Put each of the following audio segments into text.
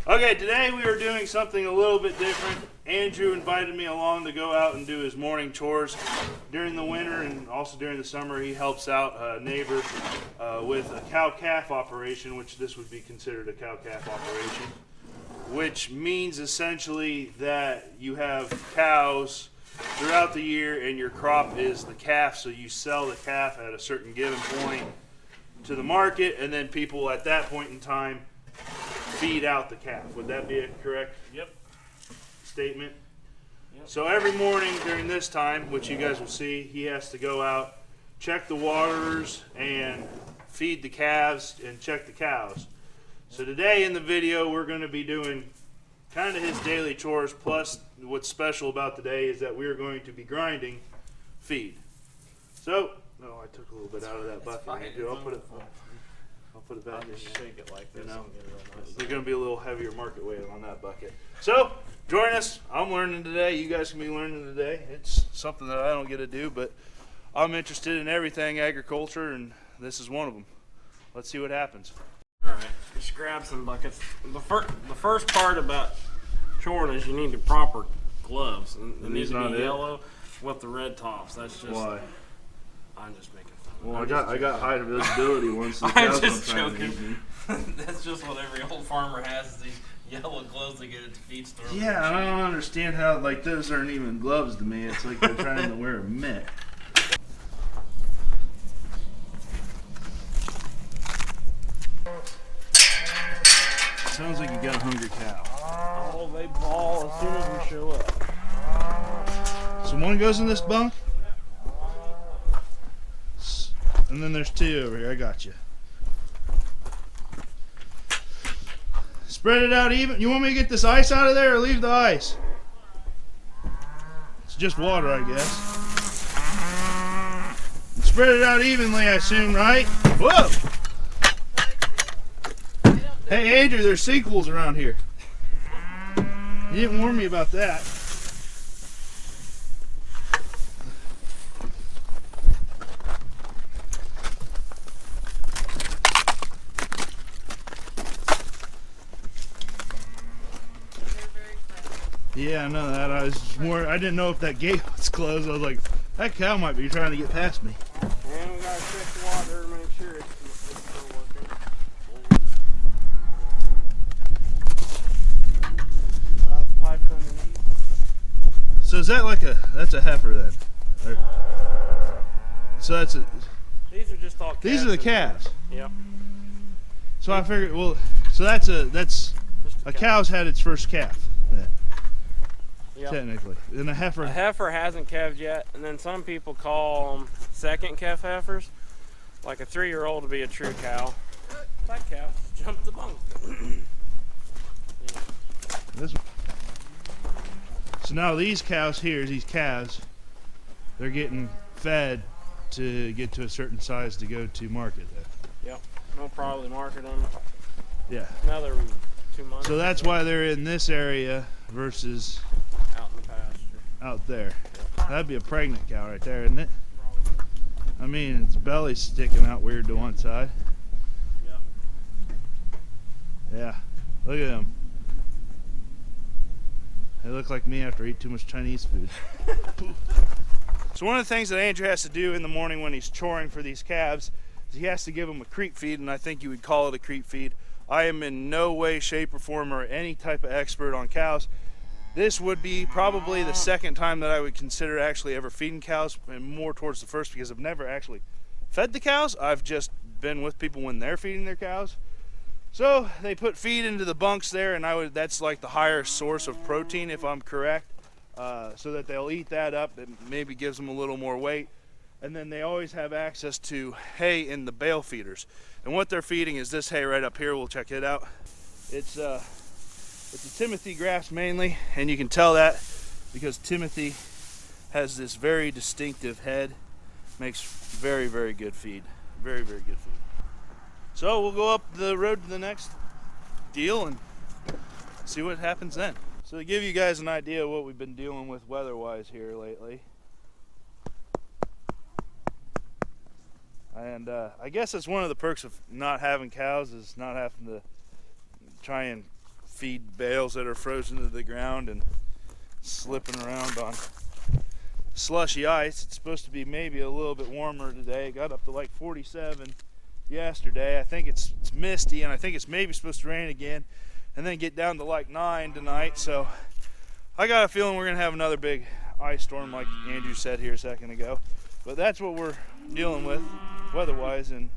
Okay, today we are doing something a little bit different. Andrew invited me along to go out and do his morning chores. During the winter and also during the summer, he helps out a neighbor with a cow-calf operation, which this would be considered a cow-calf operation, which means essentially that you have cows throughout the year and your crop is the calf, so you sell the calf at a certain given point to the market, and then people at that point in time feed out the calf. Would that be a correct statement? Yep. So every morning during this time, which you guys will see, he has to go out, check the waters, and feed the calves and check the cows. So today in the video we're going to be doing kind of his daily chores, plus what's special about today is that we're going to be grinding feed. So, no, I took a little bit out of that bucket. I'll put it back in. Shake it like this. There's going to be a little heavier market weight on that bucket. So, join us. I'm learning today. You guys can be learning today. It's something that I don't get to do, but I'm interested in everything agriculture, and this is one of them. Let's see what happens. All right, just grab some buckets. The first part about choring is you need the proper gloves. And they need to be yellow with the red tops. That's just. Why? I'm just making fun. Well, I got high visibility once the I'm cows just don't try joking. That's just what every old farmer has, is these yellow gloves they get at the feed store. Yeah, I don't understand how, like, those aren't even gloves to me. It's like they're trying to wear a mitt. Sounds like you got a hungry cow. Oh, they bawl as soon as we show up. So one goes in this bunk, and then there's two over here. I got you. Spread it out even. You want me to get this ice out of there or leave the ice? It's just water, I guess. And spread it out evenly, I assume, right? Whoa! Hey, Andrew, there's sequels around here. You didn't warn me about that. Yeah, I know that. I didn't know if that gate was closed. I was like, that cow might be trying to get past me. And we gotta check the water to make sure it's still working. That's piped underneath. So is that like that's a heifer then? So that's a. These are just all calves. These are the calves. Yep. So I figured, well, so that's a cow's had its first calf. Then, yep. Technically, and a heifer. A heifer hasn't calved yet, and then some people call them second calf heifers. Like a 3-year-old to be a true cow. That cow jumped the bunk. This one. So now these cows here, these calves, they're getting fed to get to a certain size to go to market. Yep, we'll probably market them. Yeah. Another 2 months. So that's why they're in this area versus out in the pasture. Out there. That'd be a pregnant cow right there, isn't it? I mean, its belly's sticking out weird to one side. Yep. Yeah. Look at them. They look like me after I eat too much Chinese food. So one of the things that Andrew has to do in the morning when he's choring for these calves is he has to give them a creep feed, and I think you would call it a creep feed. I am in no way, shape, or form or any type of expert on cows. This would be probably the second time that I would consider actually ever feeding cows, and more towards the first because I've never actually fed the cows. I've just been with people when they're feeding their cows. So they put feed into the bunks there, and that's like the higher source of protein, if I'm correct, so that they'll eat that up. It maybe gives them a little more weight. And then they always have access to hay in the bale feeders. And what they're feeding is this hay right up here. We'll check it out. It's a Timothy grass mainly, and you can tell that because Timothy has this very distinctive head. Makes very, very good feed. Very, very good feed. So we'll go up the road to the next deal and see what happens then. So to give you guys an idea of what we've been dealing with weather-wise here lately. And I guess it's one of the perks of not having cows is not having to try and feed bales that are frozen to the ground and slipping around on slushy ice. It's supposed to be maybe a little bit warmer today. It got up to like 47 yesterday. I think it's misty, and I think it's maybe supposed to rain again, and then get down to like 9 tonight. So I got a feeling we're gonna have another big ice storm like Andrew said here a second ago. But that's what we're dealing with weather-wise in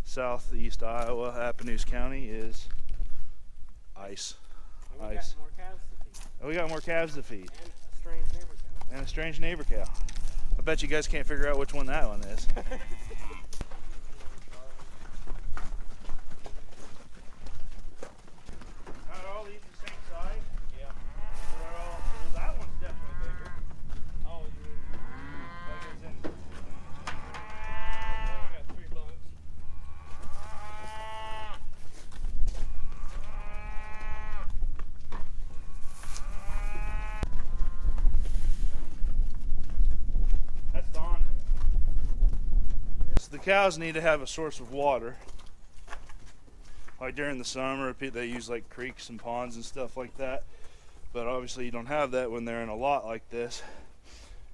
southeast Iowa, Appanoose County, is ice. And Ice. got more calves to feed. And we got more calves to feed. And a strange neighbor cow. And a strange neighbor cow. I bet you guys can't figure out which one that one is. Are all these the same size? Yeah. Well, that one's definitely bigger. Oh, you Like it's in. got 3 bunks. That's the on So the cows need to have a source of water. Like during the summer, they use like creeks and ponds and stuff like that. But obviously you don't have that when they're in a lot like this.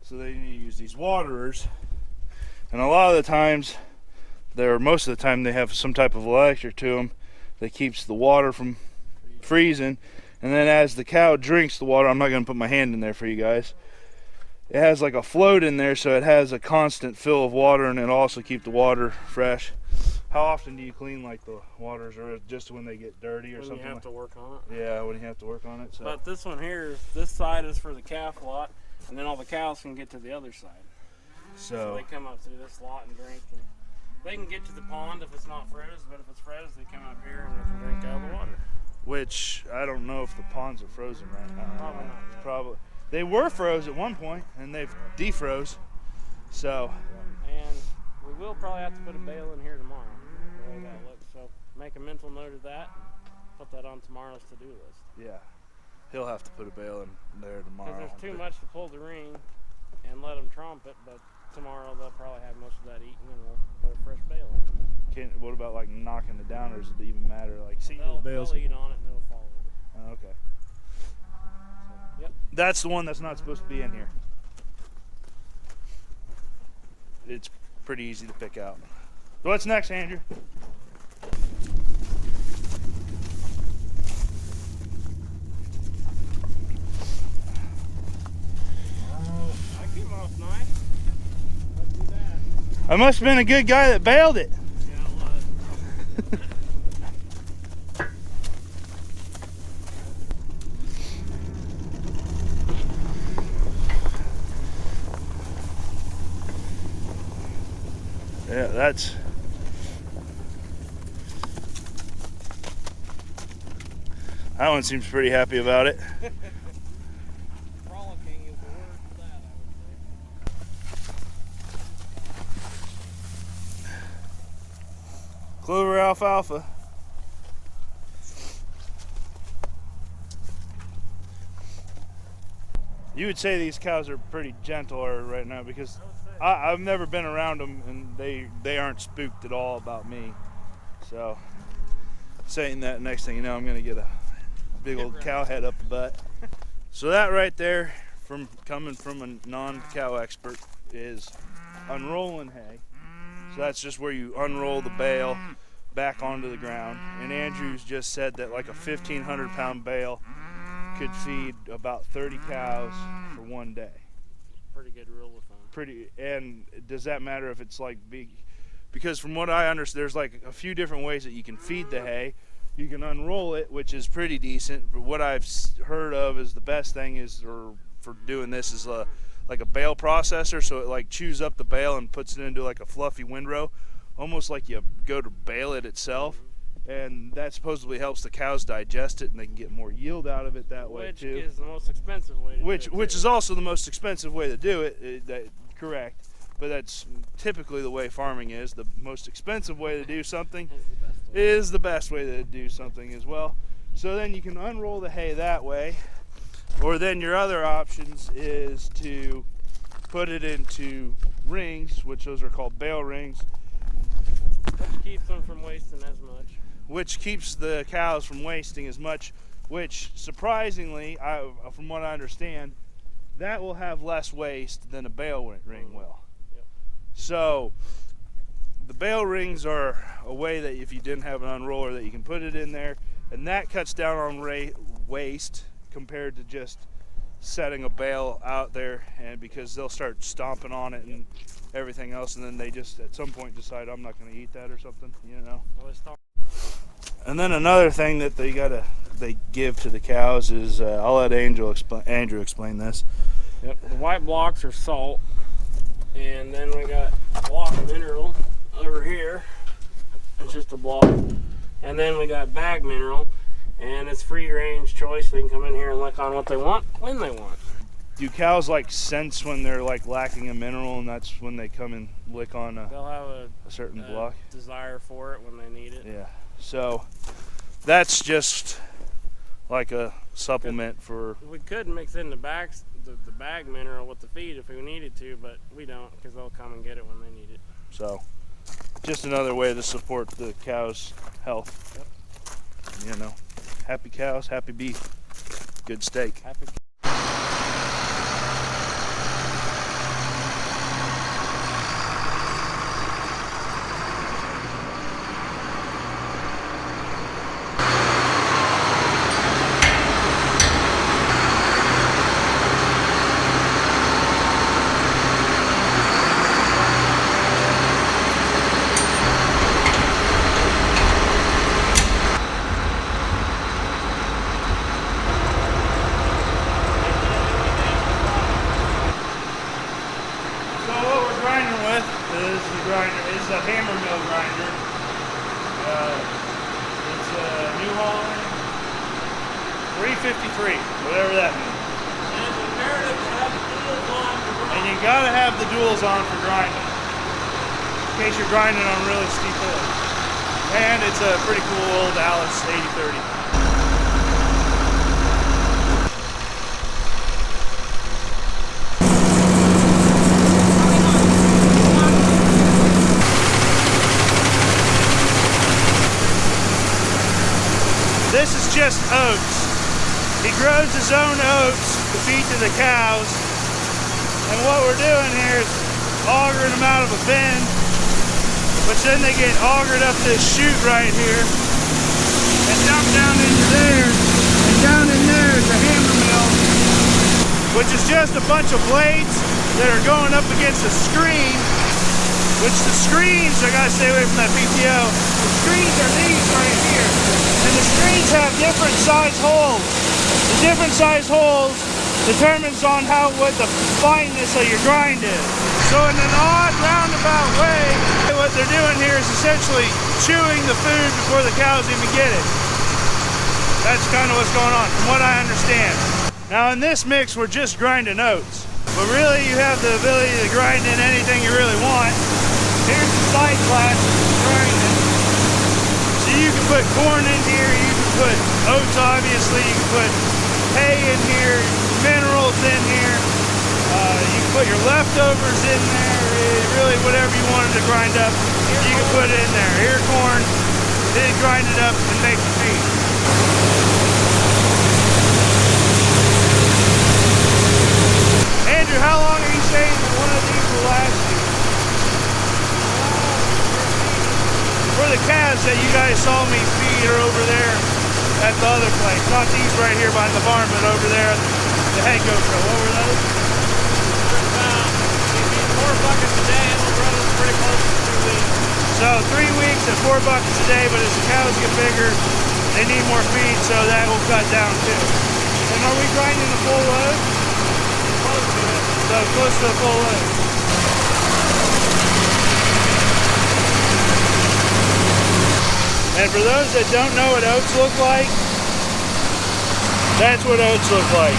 So they need to use these waterers. And a lot of the times, most of the time, they have some type of electric to them that keeps the water from freezing. And then as the cow drinks the water, I'm not going to put my hand in there for you guys. It has like a float in there, so it has a constant fill of water, and it'll also keep the water fresh. How often do you clean like the waters, or just when they get dirty or When something? you have to work on it. Yeah, when you have to work on it. So. But this one here, this side is for the calf lot, and then all the cows can get to the other side. So they come up through this lot and drink. And they can get to the pond if it's not froze, but if it's froze, they come up here and they can drink out of the water. Which I don't know if the ponds are frozen right now. Probably not yet. Probably. They were froze at one point, and they've defroze. So. And we will probably have to put a bale in here tomorrow. The way that looks. So make a mental note of that. Put that on tomorrow's to-do list. Yeah. He'll have to put a bale in there tomorrow. Because there's too much to pull the ring and let them tromp it, but tomorrow they'll probably have most of that eaten, and we'll put a fresh bale in. What about like knocking it down, or does it even matter? Like, see, They'll the bales. eat on it and it'll fall over. Oh, okay. So, yep. That's the one that's not supposed to be in here. It's pretty easy to pick out. So what's next, Andrew? I came off nice. Let's do that. I must have been a good guy that bailed it. Yeah, it was. Yeah, that one seems pretty happy about it. Frolicking is the word for that, I would say. Clover alfalfa. You would say these cows are pretty gentle right now, because I've never been around them, and they aren't spooked at all about me. So saying that, next thing you know, I'm gonna get a big old cow head up the butt. So that right there, coming from a non-cow expert, is unrolling hay. So that's just where you unroll the bale back onto the ground. And Andrew's just said that like a 1,500 pound bale could feed about 30 cows for one day. Pretty good rule of thumb. And does that matter if it's like big? Because from what I understand, there's like a few different ways that you can feed the hay. You can unroll it, which is pretty decent. But what I've heard of is the best thing is, or for doing this, is like a bale processor. So it like chews up the bale and puts it into like a fluffy windrow, almost like you go to bale it itself. And that supposedly helps the cows digest it, and they can get more yield out of it that way too. Which is the most expensive way to do it. Which is also the most expensive way to do it. Correct. But that's typically the way farming is. The most expensive way to do something is the best way to do something as well. So then you can unroll the hay that way, or then your other options is to put it into rings, which those are called bale rings. Which keeps them from wasting as much. Which keeps the cows from wasting as much which surprisingly, from what I understand, that will have less waste than a bale ring will. Yep. So the bale rings are a way that if you didn't have an unroller that you can put it in there, and that cuts down on waste compared to just setting a bale out there, and because they'll start stomping on it and everything else, and then they just at some point decide I'm not going to eat that or something, you know. And then another thing that they give to the cows is I'll let Andrew explain this. Yep, the white blocks are salt, and then we got block mineral over here. It's just a block, and then we got bag mineral, and it's free range choice. They can come in here and lick on what they want when they want. Do cows like sense when they're like lacking a mineral, and that's when they come and lick on They'll have a certain block? Desire for it when they need it. Yeah. So that's just like a supplement for. We could mix in the bag mineral with the feed if we needed to, but we don't, because they'll come and get it when they need it. So just another way to support the cow's health. Yep. You know, happy cows, happy beef, good steak. Happy. It's a hammer mill grinder. It's a New Holland 353, whatever that means. And it's imperative to have the duals on for grinding. And you gotta have the duals on for grinding, in case you're grinding on really steep hills. And it's a pretty cool old Alice 8030. This is just oats. He grows his own oats to feed to the cows. And what we're doing here is augering them out of a bin, which then they get augered up this chute right here and dumped down into there. And down in there is a hammer mill, which is just a bunch of blades that are going up against a screen, which the screens, I gotta stay away from that PTO, the screens are these right here. And the screens have different size holes. The different size holes determines on what the fineness of your grind is. So in an odd roundabout way, what they're doing here is essentially chewing the food before the cows even get it. That's kind of what's going on, from what I understand. Now in this mix, we're just grinding oats. But really, you have the ability to grind in anything you really want. Here's the side class for grinding. You can put corn in here, you can put oats obviously, you can put hay in here, minerals in here, you can put your leftovers in there, really whatever you wanted to grind up, you can put it in there. Ear corn, then grind it up and make the feed. Andrew, how long are you saying that one of these will last you? For the calves that you guys saw me feed are over there at the other place. Not these right here behind the barn, but over there at the head goat show. What were those? We feed 4 buckets a day, and we'll run them pretty close to 2 weeks. So 3 weeks at 4 buckets a day, but as the cows get bigger, they need more feed, so that will cut down too. And are we grinding the full load? Close to it. So close to the full load. And for those that don't know what oats look like, that's what oats look like.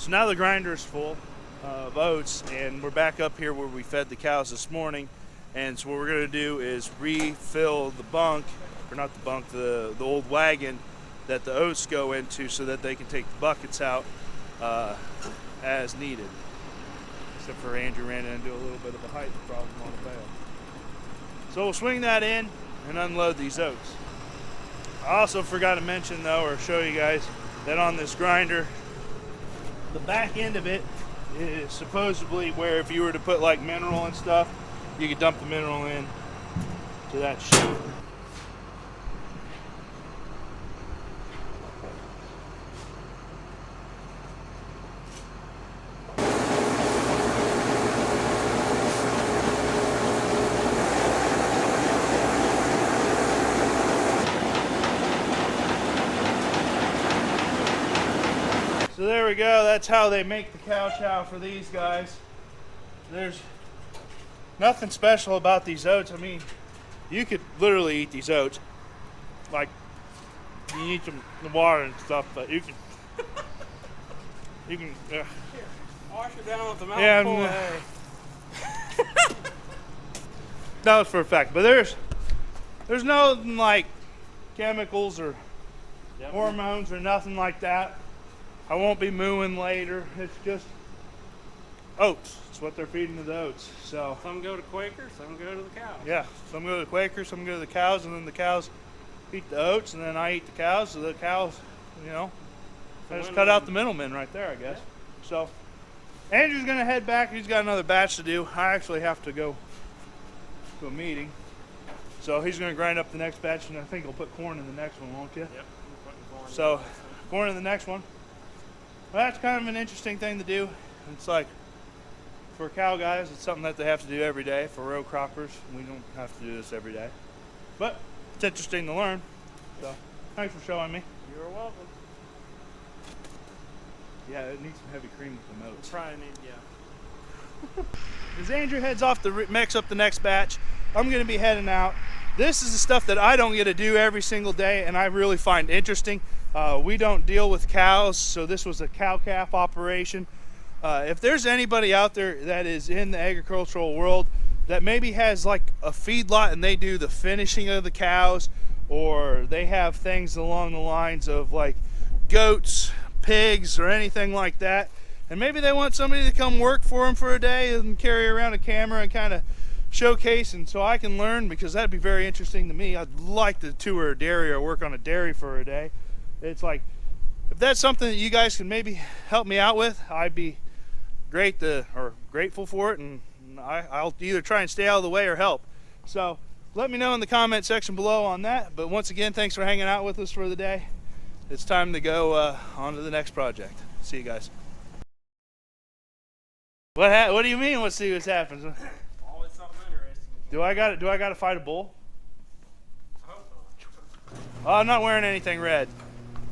So now the grinder's full of oats, and we're back up here where we fed the cows this morning. And so what we're gonna do is refill the bunk, or not the bunk, the old wagon that the oats go into, so that they can take the buckets out as needed. Except for Andrew ran into a little bit of a height problem on the bale. So we'll swing that in and unload these oats. I also forgot to mention though, or show you guys, Then on this grinder, the back end of it is supposedly where if you were to put like mineral and stuff, you could dump the mineral in to that chute. So there we go, that's how they make the cow chow for these guys. There's nothing special about these oats. I mean, you could literally eat these oats. Like, you eat them in the water and stuff, but you can, Here, wash it down with the mouthful yeah, of hay. that was for a fact. But there's no like chemicals or hormones or nothing like that. I won't be mooing later. It's just oats. It's what they're feeding to the oats. So Some go to Quaker, some go to the cows. yeah, some go to the Quaker, some go to the cows, and then the cows eat the oats, and then I eat the cows. So the cows, you know, I just cut out the middleman right there, I guess. Yeah. So Andrew's gonna head back. He's got another batch to do. I actually have to go to a meeting, so he's gonna grind up the next batch, and I think he'll put corn in the next one, won't you? Yep. I'm putting corn So corn in the next one. Well, that's kind of an interesting thing to do. It's like, for cow guys, it's something that they have to do every day. For row croppers, we don't have to do this every day. But it's interesting to learn. So thanks for showing me. You're welcome. Yeah, it needs some heavy cream with the oats. Probably need, yeah. As Andrew heads off to mix up the next batch, I'm going to be heading out. This is the stuff that I don't get to do every single day, and I really find interesting. We don't deal with cows, so this was a cow-calf operation. If there's anybody out there that is in the agricultural world that maybe has like a feedlot and they do the finishing of the cows, or they have things along the lines of like goats, pigs, or anything like that, and maybe they want somebody to come work for them for a day and carry around a camera and kind of showcase, and so I can learn, because that'd be very interesting to me. I'd like to tour a dairy or work on a dairy for a day. It's like, if that's something that you guys can maybe help me out with, I'd be grateful for it, and I'll either try and stay out of the way or help. So let me know in the comment section below on that. But once again, thanks for hanging out with us for the day. It's time to go on to the next project. See you guys. What do you mean? Let's see what happens. Always something interesting. Do I got to fight a bull? I hope not. Oh, I'm not wearing anything red.